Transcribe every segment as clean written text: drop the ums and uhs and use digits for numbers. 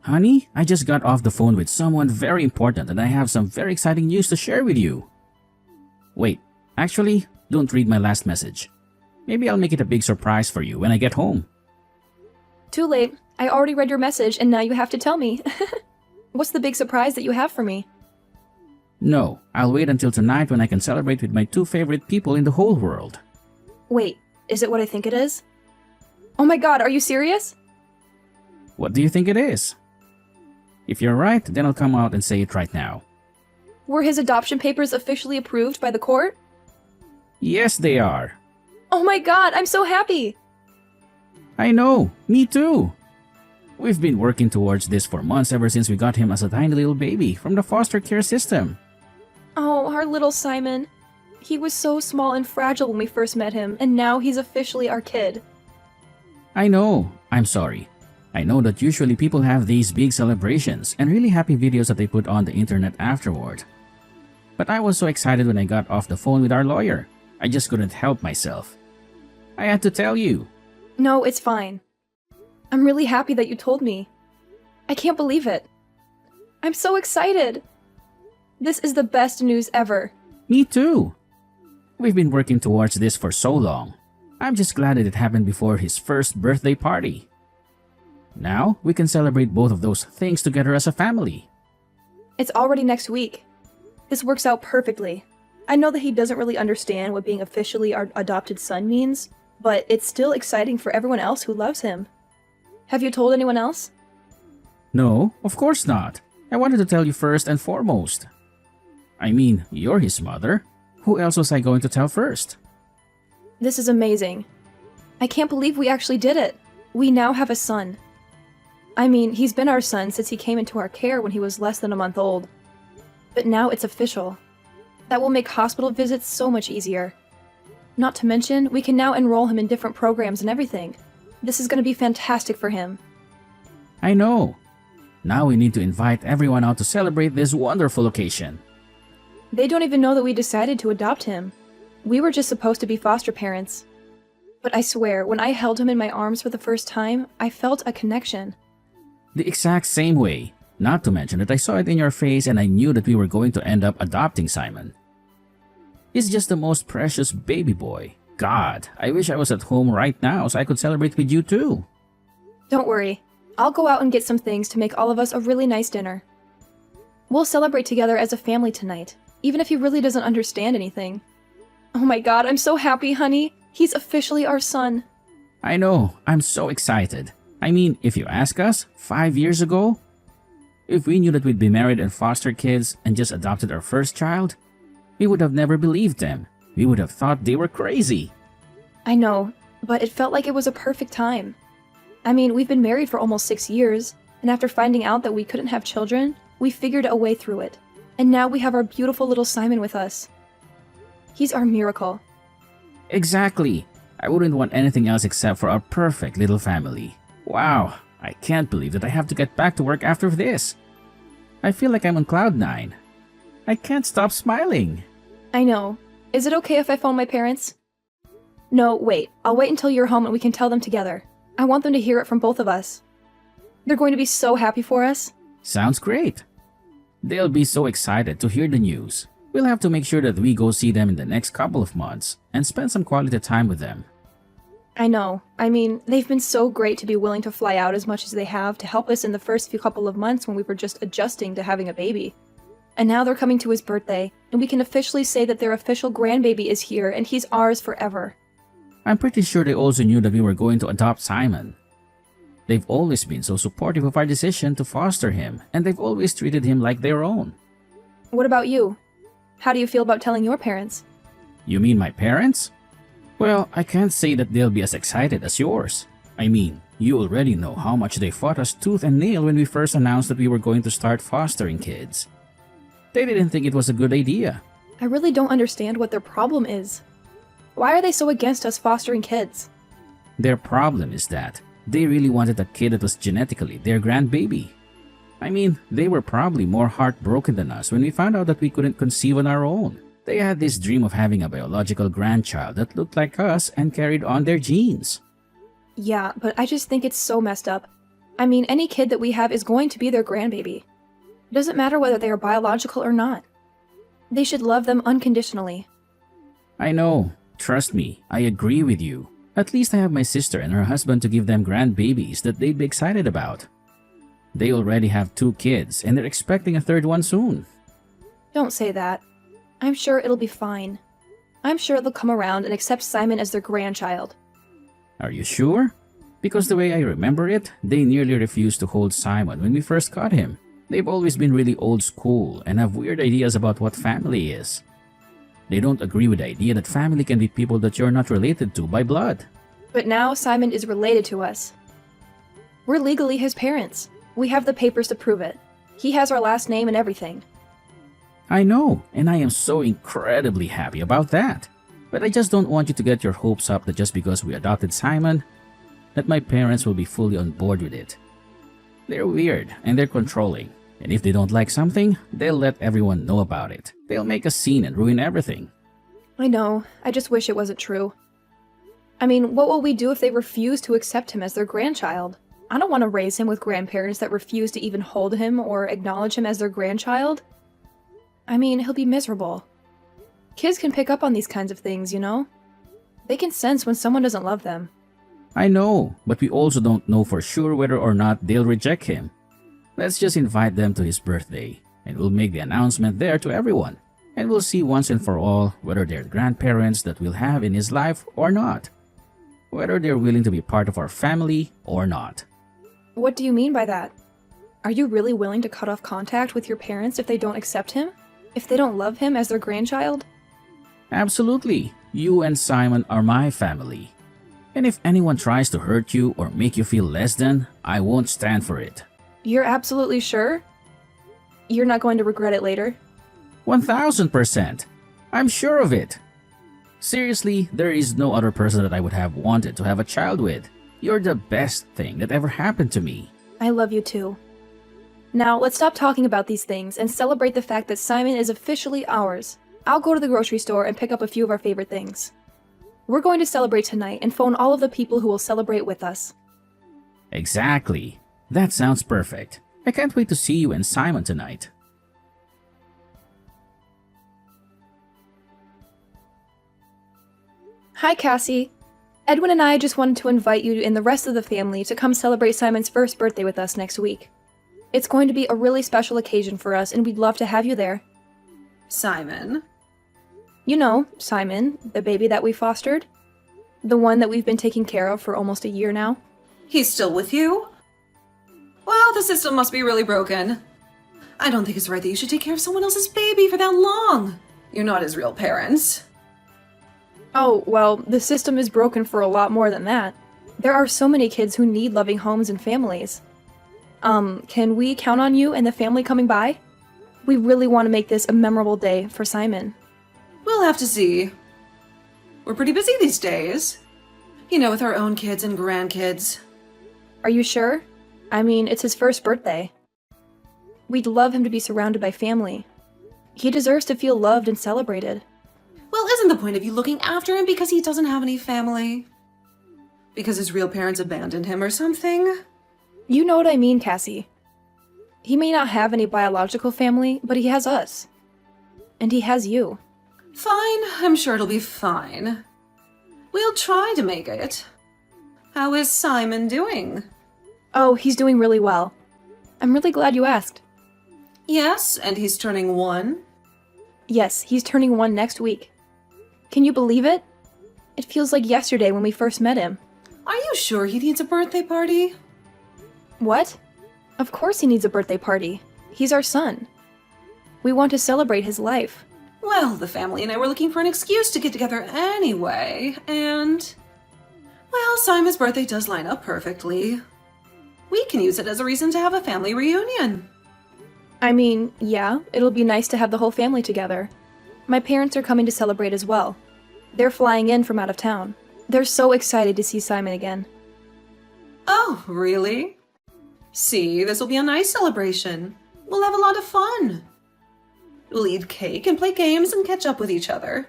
Honey, I just got off the phone with someone very important and I have some very exciting news to share with you. Wait, actually, don't read my last message. Maybe I'll make it a big surprise for you when I get home. Too late. I already read your message and now you have to tell me. What's the big surprise that you have for me? No, I'll wait until tonight when I can celebrate with my two favorite people in the whole world. Wait, is it what I think it is? Oh my god, are you serious? What do you think it is? If you're right, then I'll come out and say it right now. Were his adoption papers officially approved by the court? Yes, they are. Oh my god, I'm so happy! I know, me too. We've been working towards this for months ever since we got him as a tiny little baby from the foster care system. Oh, our little Simon. He was so small and fragile when we first met him, and now he's officially our kid. I know, I'm sorry. I know that usually people have these big celebrations and really happy videos that they put on the internet afterward. But I was so excited when I got off the phone with our lawyer. I just couldn't help myself. I had to tell you. No, it's fine. I'm really happy that you told me. I can't believe it. I'm so excited. This is the best news ever. Me too. We've been working towards this for so long. I'm just glad that it happened before his first birthday party. Now, we can celebrate both of those things together as a family. It's already next week. This works out perfectly. I know that he doesn't really understand what being officially our adopted son means, but it's still exciting for everyone else who loves him. Have you told anyone else? No, of course not. I wanted to tell you first and foremost. I mean, you're his mother. Who else was I going to tell first? This is amazing. I can't believe we actually did it. We now have a son. I mean, he's been our son since he came into our care when he was less than a month old. But now it's official. That will make hospital visits so much easier. Not to mention, we can now enroll him in different programs and everything. This is going to be fantastic for him. I know. Now we need to invite everyone out to celebrate this wonderful occasion. They don't even know that we decided to adopt him. We were just supposed to be foster parents. But I swear, when I held him in my arms for the first time, I felt a connection. The exact same way. Not to mention that I saw it in your face and I knew that we were going to end up adopting Simon. He's just the most precious baby boy. God, I wish I was at home right now so I could celebrate with you too. Don't worry. I'll go out and get some things to make all of us a really nice dinner. We'll celebrate together as a family tonight, even if he really doesn't understand anything. Oh my god, I'm so happy, honey. He's officially our son. I know, I'm so excited. I mean, if you ask us, 5 years ago, if we knew that we'd be married and foster kids and just adopted our first child, we would have never believed them. We would have thought they were crazy. I know, but it felt like it was a perfect time. I mean, we've been married for almost 6 years, and after finding out that we couldn't have children, we figured a way through it. And now we have our beautiful little Simon with us. He's our miracle. Exactly. I wouldn't want anything else except for our perfect little family. Wow, I can't believe that I have to get back to work after this. I feel like I'm on cloud 9. I can't stop smiling. I know. Is it okay if I phone my parents? No, wait. I'll wait until you're home and we can tell them together. I want them to hear it from both of us. They're going to be so happy for us. Sounds great. They'll be so excited to hear the news. We'll have to make sure that we go see them in the next couple of months and spend some quality time with them. I know. I mean, they've been so great to be willing to fly out as much as they have to help us in the first few couple of months when we were just adjusting to having a baby. And now they're coming to his birthday, and we can officially say that their official grandbaby is here and he's ours forever. I'm pretty sure they also knew that we were going to adopt Simon. They've always been so supportive of our decision to foster him, and they've always treated him like their own. What about you? How do you feel about telling your parents? You mean my parents? Well, I can't say that they'll be as excited as yours. I mean, you already know how much they fought us tooth and nail when we first announced that we were going to start fostering kids. They didn't think it was a good idea. I really don't understand what their problem is. Why are they so against us fostering kids? Their problem is that they really wanted a kid that was genetically their grandbaby. I mean, they were probably more heartbroken than us when we found out that we couldn't conceive on our own. They had this dream of having a biological grandchild that looked like us and carried on their genes. Yeah, but I just think it's so messed up. I mean, any kid that we have is going to be their grandbaby. It doesn't matter whether they are biological or not. They should love them unconditionally. I know. Trust me, I agree with you. At least I have my sister and her husband to give them grandbabies that they'd be excited about. They already have 2 kids and they're expecting a 3rd one soon. Don't say that. I'm sure it'll be fine. I'm sure they'll come around and accept Simon as their grandchild. Are you sure? Because the way I remember it, they nearly refused to hold Simon when we first caught him. They've always been really old school and have weird ideas about what family is. They don't agree with the idea that family can be people that you're not related to by blood. But now Simon is related to us. We're legally his parents. We have the papers to prove it. He has our last name and everything. I know, and I am so incredibly happy about that. But I just don't want you to get your hopes up that just because we adopted Simon, that my parents will be fully on board with it. They're weird and they're controlling. And if they don't like something, they'll let everyone know about it. They'll make a scene and ruin everything. I know. I just wish it wasn't true. I mean, what will we do if they refuse to accept him as their grandchild? I don't want to raise him with grandparents that refuse to even hold him or acknowledge him as their grandchild. I mean, he'll be miserable. Kids can pick up on these kinds of things, you know? They can sense when someone doesn't love them. I know, but we also don't know for sure whether or not they'll reject him. Let's just invite them to his birthday, and we'll make the announcement there to everyone. And we'll see once and for all whether they're the grandparents that we'll have in his life or not. Whether they're willing to be part of our family or not. What do you mean by that? Are you really willing to cut off contact with your parents if they don't accept him? If they don't love him as their grandchild? Absolutely. You and Simon are my family. And if anyone tries to hurt you or make you feel less than, I won't stand for it. You're absolutely sure? You're not going to regret it later? 1000%. I'm sure of it. Seriously, there is no other person that I would have wanted to have a child with. You're the best thing that ever happened to me. I love you too. Now, let's stop talking about these things and celebrate the fact that Simon is officially ours. I'll go to the grocery store and pick up a few of our favorite things. We're going to celebrate tonight and phone all of the people who will celebrate with us. Exactly. That sounds perfect. I can't wait to see you and Simon tonight. Hi, Cassie. Edwin and I just wanted to invite you and the rest of the family to come celebrate Simon's first birthday with us next week. It's going to be a really special occasion for us, and we'd love to have you there. Simon? You know, Simon, the baby that we fostered. The one that we've been taking care of for almost a year now. He's still with you? Well, the system must be really broken. I don't think it's right that you should take care of someone else's baby for that long. You're not his real parents. Oh, well, the system is broken for a lot more than that. There are so many kids who need loving homes and families. Can we count on you and the family coming by? We really want to make this a memorable day for Simon. We'll have to see. We're pretty busy these days. You know, with our own kids and grandkids. Are you sure? I mean, it's his first birthday. We'd love him to be surrounded by family. He deserves to feel loved and celebrated. Well, isn't the point of you looking after him because he doesn't have any family? Because his real parents abandoned him or something? You know what I mean, Cassie. He may not have any biological family, but he has us. And he has you. Fine, I'm sure it'll be fine. We'll try to make it. How is Simon doing? Oh, he's doing really well. I'm really glad you asked. Yes, and he's turning 1? Yes, he's turning 1 next week. Can you believe it? It feels like yesterday when we first met him. Are you sure he needs a birthday party? What? Of course he needs a birthday party. He's our son. We want to celebrate his life. Well, the family and I were looking for an excuse to get together anyway, and... Well, Simon's birthday does line up perfectly. We can use it as a reason to have a family reunion. I mean, yeah, it'll be nice to have the whole family together. My parents are coming to celebrate as well. They're flying in from out of town. They're so excited to see Simon again. Oh, really? See, this will be a nice celebration. We'll have a lot of fun. We'll eat cake and play games and catch up with each other.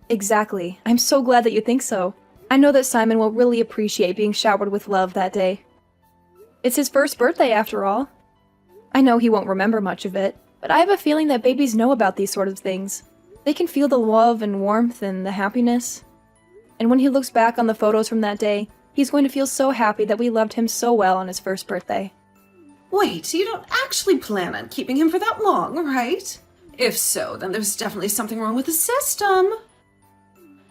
Exactly. I'm so glad that you think so. I know that Simon will really appreciate being showered with love that day. It's his first birthday after all. I know he won't remember much of it, but I have a feeling that babies know about these sort of things. They can feel the love and warmth and the happiness. And when he looks back on the photos from that day, he's going to feel so happy that we loved him so well on his first birthday. Wait, you don't actually plan on keeping him for that long, right? If so, then there's definitely something wrong with the system.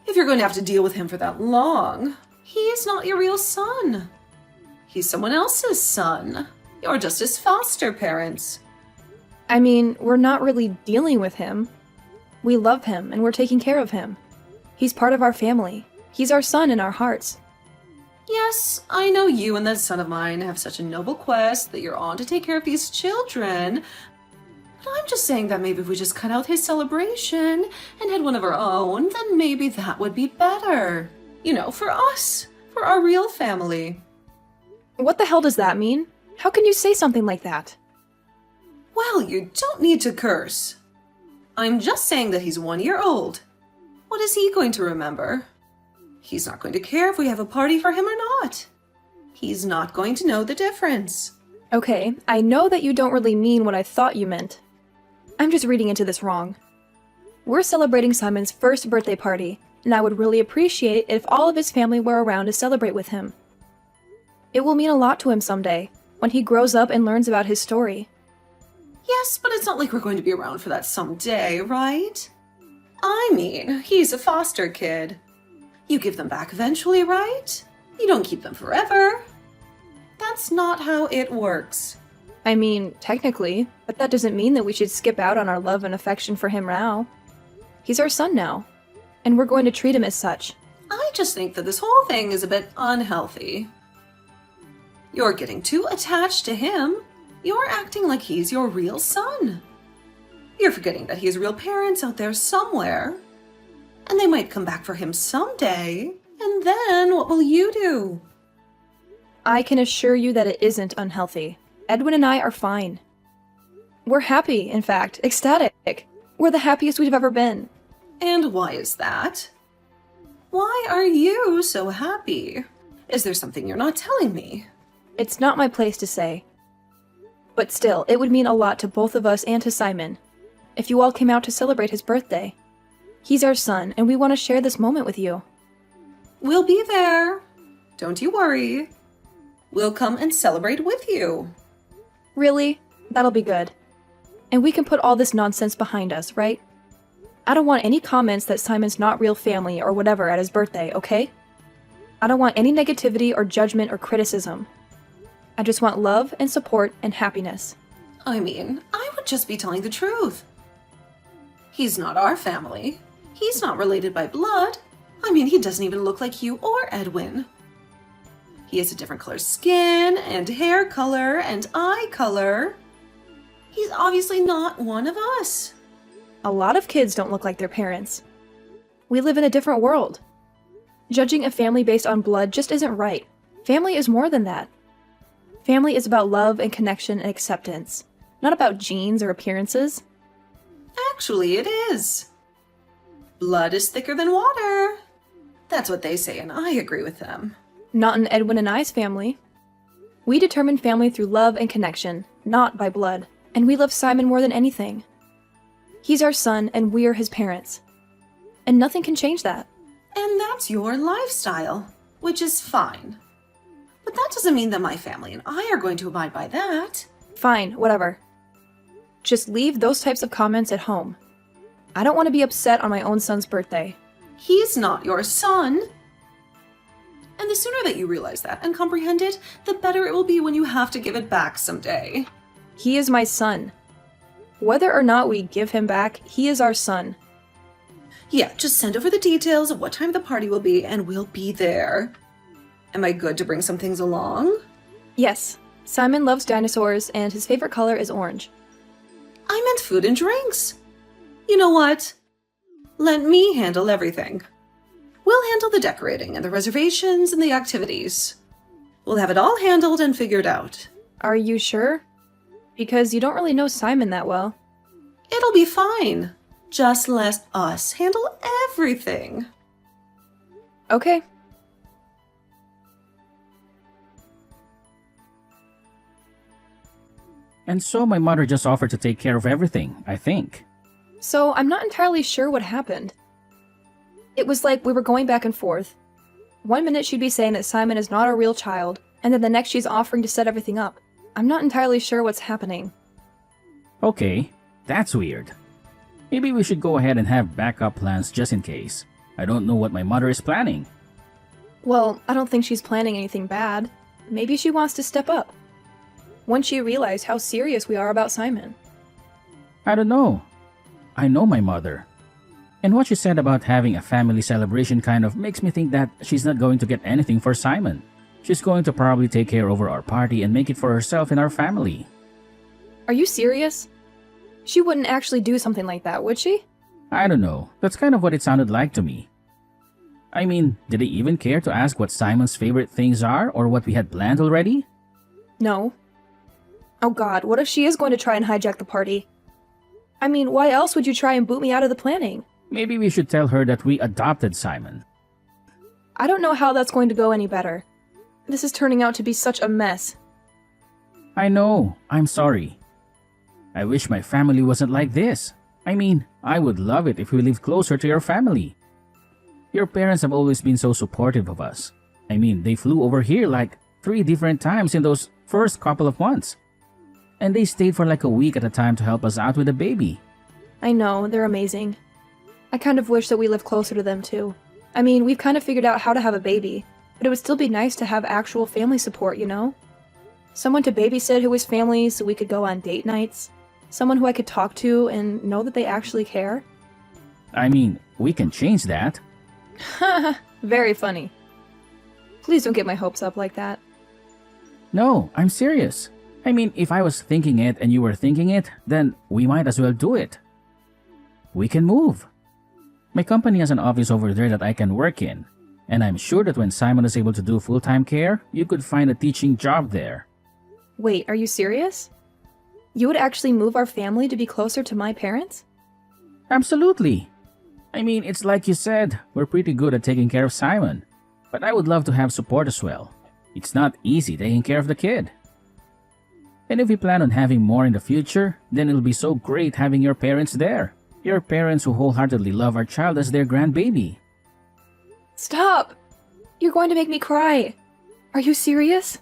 If you're going to have to deal with him for that long, he is not your real son. He's someone else's son. You're just his foster parents. I mean, we're not really dealing with him. We love him and we're taking care of him. He's part of our family. He's our son in our hearts. Yes, I know you and that son of mine have such a noble quest that you're on to take care of these children. But I'm just saying that maybe if we just cut out his celebration and had one of our own, then maybe that would be better. You know, for us, for our real family. What the hell does that mean? How can you say something like that? Well, you don't need to curse. I'm just saying that he's 1 year old. What is he going to remember? He's not going to care if we have a party for him or not. He's not going to know the difference. Okay, I know that you don't really mean what I thought you meant. I'm just reading into this wrong. We're celebrating Simon's first birthday party, and I would really appreciate it if all of his family were around to celebrate with him. It will mean a lot to him someday, when he grows up and learns about his story. Yes, but it's not like we're going to be around for that someday, right? I mean, he's a foster kid. You give them back eventually, right? You don't keep them forever. That's not how it works. I mean, technically, but that doesn't mean that we should skip out on our love and affection for him now. He's our son now, and we're going to treat him as such. I just think that this whole thing is a bit unhealthy. You're getting too attached to him. You're acting like he's your real son. You're forgetting that he has real parents out there somewhere. And they might come back for him someday. And then what will you do? I can assure you that it isn't unhealthy. Edwin and I are fine. We're happy, in fact, ecstatic. We're the happiest we've ever been. And why is that? Why are you so happy? Is there something you're not telling me? It's not my place to say. But still, it would mean a lot to both of us and to Simon if you all came out to celebrate his birthday. He's our son, and we want to share this moment with you. We'll be there. Don't you worry. We'll come and celebrate with you. Really? That'll be good. And we can put all this nonsense behind us, right? I don't want any comments that Simon's not real family or whatever at his birthday, okay? I don't want any negativity or judgment or criticism. I just want love and support and happiness. I mean, I would just be telling the truth. He's not our family. He's not related by blood. I mean, he doesn't even look like you or Edwin. He has a different color skin and hair color and eye color. He's obviously not one of us. A lot of kids don't look like their parents. We live in a different world. Judging a family based on blood just isn't right. Family is more than that. Family is about love and connection and acceptance, not about genes or appearances. Actually, it is. Blood is thicker than water. That's what they say, and I agree with them. Not in Edwin and I's family. We determine family through love and connection, not by blood, and we love Simon more than anything. He's our son, and we're his parents. And nothing can change that. And that's your lifestyle, which is fine. But that doesn't mean that my family and I are going to abide by that. Fine, whatever. Just leave those types of comments at home. I don't want to be upset on my own son's birthday. He's not your son. And the sooner that you realize that and comprehend it, the better it will be when you have to give it back someday. He is my son. Whether or not we give him back, he is our son. Yeah, just send over the details of what time the party will be and we'll be there. Am I good to bring some things along? Yes, Simon loves dinosaurs and his favorite color is orange. I meant food and drinks. You know what? Let me handle everything. We'll handle the decorating and the reservations and the activities. We'll have it all handled and figured out. Are you sure? Because you don't really know Simon that well. It'll be fine. Just let us handle everything. Okay. And so my mother just offered to take care of everything, I think. So I'm not entirely sure what happened. It was like we were going back and forth. One minute she'd be saying that Simon is not our real child, and then the next she's offering to set everything up. I'm not entirely sure what's happening. Okay, that's weird. Maybe we should go ahead and have backup plans just in case. I don't know what my mother is planning. Well, I don't think she's planning anything bad. Maybe she wants to step up. Once she realized how serious we are about Simon. I don't know. I know my mother. And what she said about having a family celebration kind of makes me think that she's not going to get anything for Simon. She's going to probably take care over our party and make it for herself and our family. Are you serious? She wouldn't actually do something like that, would she? I don't know. That's kind of what it sounded like to me. I mean, did they even care to ask what Simon's favorite things are or what we had planned already? No. Oh god, what if she is going to try and hijack the party? I mean, why else would you try and boot me out of the planning? Maybe we should tell her that we adopted Simon. I don't know how that's going to go any better. This is turning out to be such a mess. I know. I'm sorry. I wish my family wasn't like this. I mean, I would love it if we lived closer to your family. Your parents have always been so supportive of us. I mean, they flew over here like 3 different times in those first couple of months. And they stayed for like a week at a time to help us out with the baby. I know, they're amazing. I kind of wish that we lived closer to them too. I mean, we've kind of figured out how to have a baby, but it would still be nice to have actual family support, you know? Someone to babysit who was family so we could go on date nights. Someone who I could talk to and know that they actually care. I mean, we can change that. Haha, very funny. Please don't get my hopes up like that. No, I'm serious. I mean, if I was thinking it and you were thinking it, then we might as well do it. We can move. My company has an office over there that I can work in, and I'm sure that when Simon is able to do full-time care, you could find a teaching job there. Wait, are you serious? You would actually move our family to be closer to my parents? Absolutely. I mean, it's like you said, we're pretty good at taking care of Simon, but I would love to have support as well. It's not easy taking care of the kid. And if we plan on having more in the future, then it'll be so great having your parents there. Your parents who wholeheartedly love our child as their grandbaby. Stop! You're going to make me cry. Are you serious?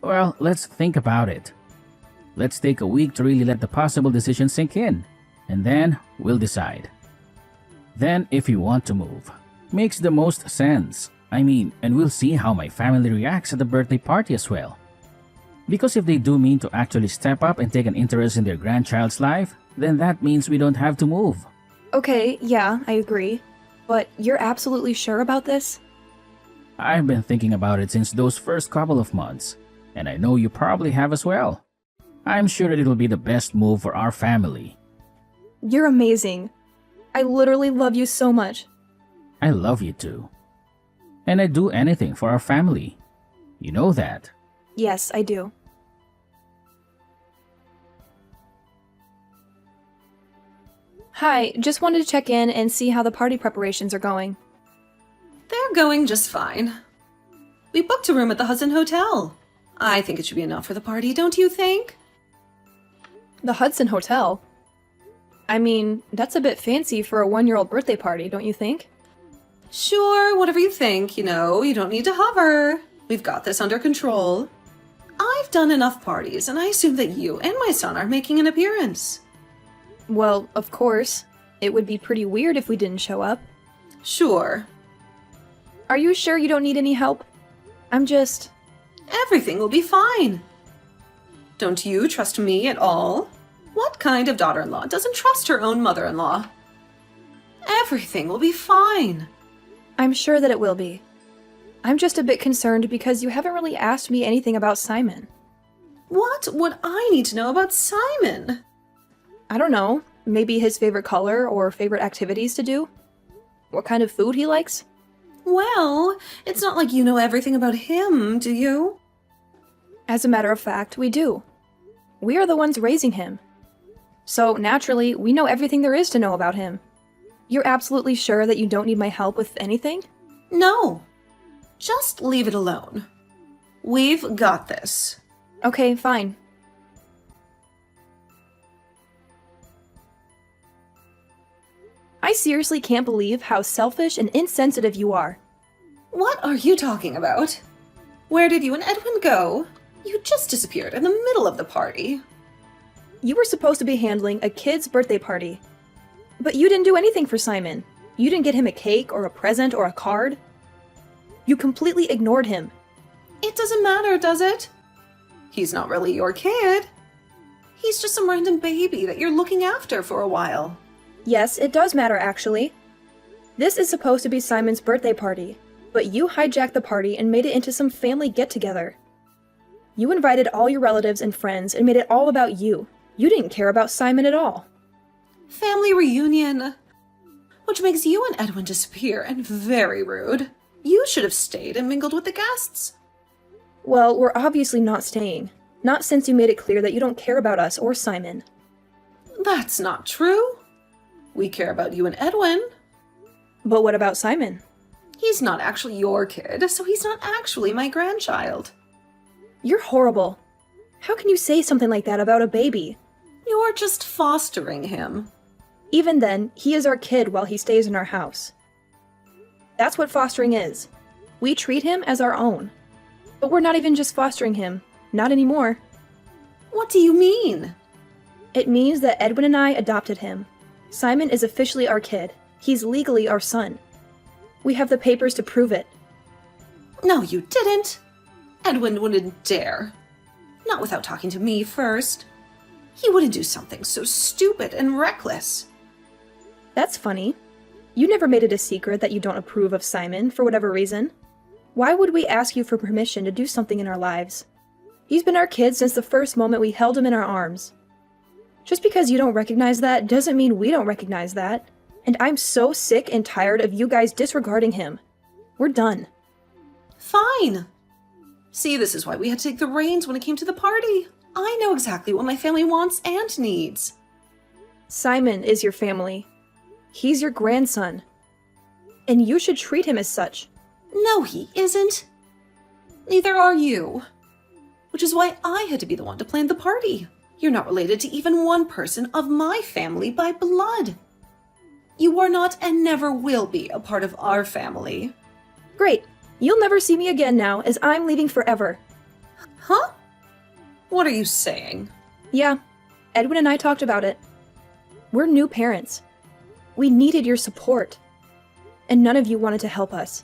Well, let's think about it. Let's take a week to really let the possible decision sink in, and then we'll decide. Then, if you want to move, makes the most sense. I mean, and we'll see how my family reacts at the birthday party as well. Because if they do mean to actually step up and take an interest in their grandchild's life, then that means we don't have to move. Okay, yeah, I agree. But you're absolutely sure about this? I've been thinking about it since those first couple of months, and I know you probably have as well. I'm sure that it'll be the best move for our family. You're amazing. I literally love you so much. I love you too. And I'd do anything for our family. You know that. Yes, I do. Hi, just wanted to check in and see how the party preparations are going. They're going just fine. We booked a room at the Hudson Hotel. I think it should be enough for the party, don't you think? The Hudson Hotel? I mean, that's a bit fancy for a 1-year-old birthday party, don't you think? Sure, whatever you think, you don't need to hover. We've got this under control. I've done enough parties, and I assume that you and my son are making an appearance. Well, of course. It would be pretty weird if we didn't show up. Sure. Are you sure you don't need any help? Everything will be fine. Don't you trust me at all? What kind of daughter-in-law doesn't trust her own mother-in-law? Everything will be fine. I'm sure that it will be. I'm just a bit concerned because you haven't really asked me anything about Simon. What would I need to know about Simon? I don't know. Maybe his favorite color or favorite activities to do? What kind of food he likes? Well, it's not like you know everything about him, do you? As a matter of fact, we do. We are the ones raising him. So, naturally, we know everything there is to know about him. You're absolutely sure that you don't need my help with anything? No. Just leave it alone. We've got this. Okay, fine. I seriously can't believe how selfish and insensitive you are. What are you talking about? Where did you and Edwin go? You just disappeared in the middle of the party. You were supposed to be handling a kid's birthday party. But you didn't do anything for Simon. You didn't get him a cake or a present or a card. You completely ignored him. It doesn't matter, does it? He's not really your kid. He's just some random baby that you're looking after for a while. Yes, it does matter actually. This is supposed to be Simon's birthday party, but you hijacked the party and made it into some family get-together. You invited all your relatives and friends and made it all about you. You didn't care about Simon at all. Family reunion. Which makes you and Edwin disappear and very rude. You should have stayed and mingled with the guests. Well, we're obviously not staying. Not since you made it clear that you don't care about us or Simon. That's not true. We care about you and Edwin. But what about Simon? He's not actually your kid, so he's not actually my grandchild. You're horrible. How can you say something like that about a baby? You're just fostering him. Even then, he is our kid while he stays in our house. That's what fostering is. We treat him as our own. But we're not even just fostering him. Not anymore. What do you mean? It means that Edwin and I adopted him. Simon is officially our kid. He's legally our son. We have the papers to prove it. No, you didn't. Edwin wouldn't dare. Not without talking to me first. He wouldn't do something so stupid and reckless. That's funny. You never made it a secret that you don't approve of Simon for whatever reason. Why would we ask you for permission to do something in our lives? He's been our kid since the first moment we held him in our arms. Just because you don't recognize that doesn't mean we don't recognize that. And I'm so sick and tired of you guys disregarding him. We're done. Fine. See, this is why we had to take the reins when it came to the party. I know exactly what my family wants and needs. Simon is your family. He's your grandson. And you should treat him as such. No, he isn't. Neither are you. Which is why I had to be the one to plan the party. You're not related to even one person of my family by blood. You are not and never will be a part of our family. Great. You'll never see me again now, as I'm leaving forever. Huh? What are you saying? Yeah, Edwin and I talked about it. We're new parents. We needed your support. And none of you wanted to help us.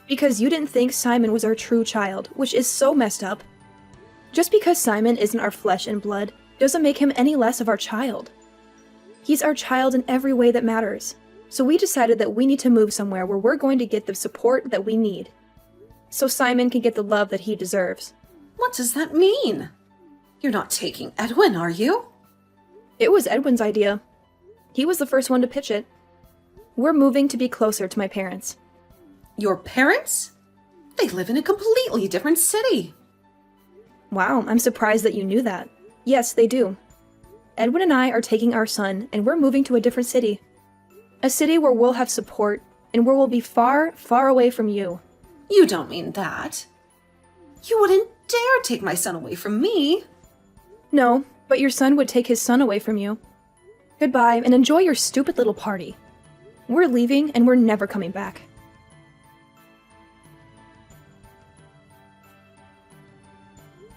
Because you didn't think Simon was our true child, which is so messed up. Just because Simon isn't our flesh and blood doesn't make him any less of our child. He's our child in every way that matters. So we decided that we need to move somewhere where we're going to get the support that we need. So Simon can get the love that he deserves. What does that mean? You're not taking Edwin, are you? It was Edwin's idea. He was the first one to pitch it. We're moving to be closer to my parents. Your parents? They live in a completely different city. Wow, I'm surprised that you knew that. Yes, they do. Edwin and I are taking our son, and we're moving to a different city. A city where we'll have support, and where we'll be far, far away from you. You don't mean that. You wouldn't dare take my son away from me. No, but your son would take his son away from you. Goodbye, and enjoy your stupid little party. We're leaving, and we're never coming back.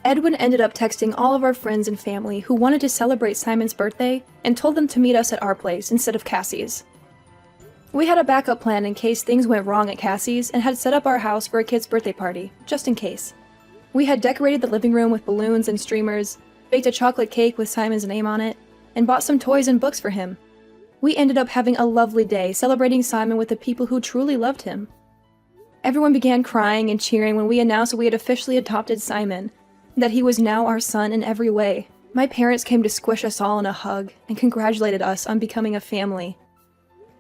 Edwin ended up texting all of our friends and family who wanted to celebrate Simon's birthday and told them to meet us at our place instead of Cassie's. We had a backup plan in case things went wrong at Cassie's and had set up our house for a kid's birthday party, just in case. We had decorated the living room with balloons and streamers, baked a chocolate cake with Simon's name on it, and bought some toys and books for him. We ended up having a lovely day celebrating Simon with the people who truly loved him. Everyone began crying and cheering when we announced that we had officially adopted Simon, that he was now our son in every way. My parents came to squish us all in a hug and congratulated us on becoming a family.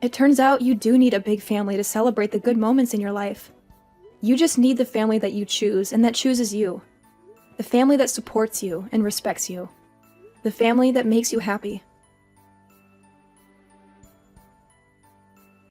It turns out you do need a big family to celebrate the good moments in your life. You just need the family that you choose and that chooses you. The family that supports you and respects you. The family that makes you happy.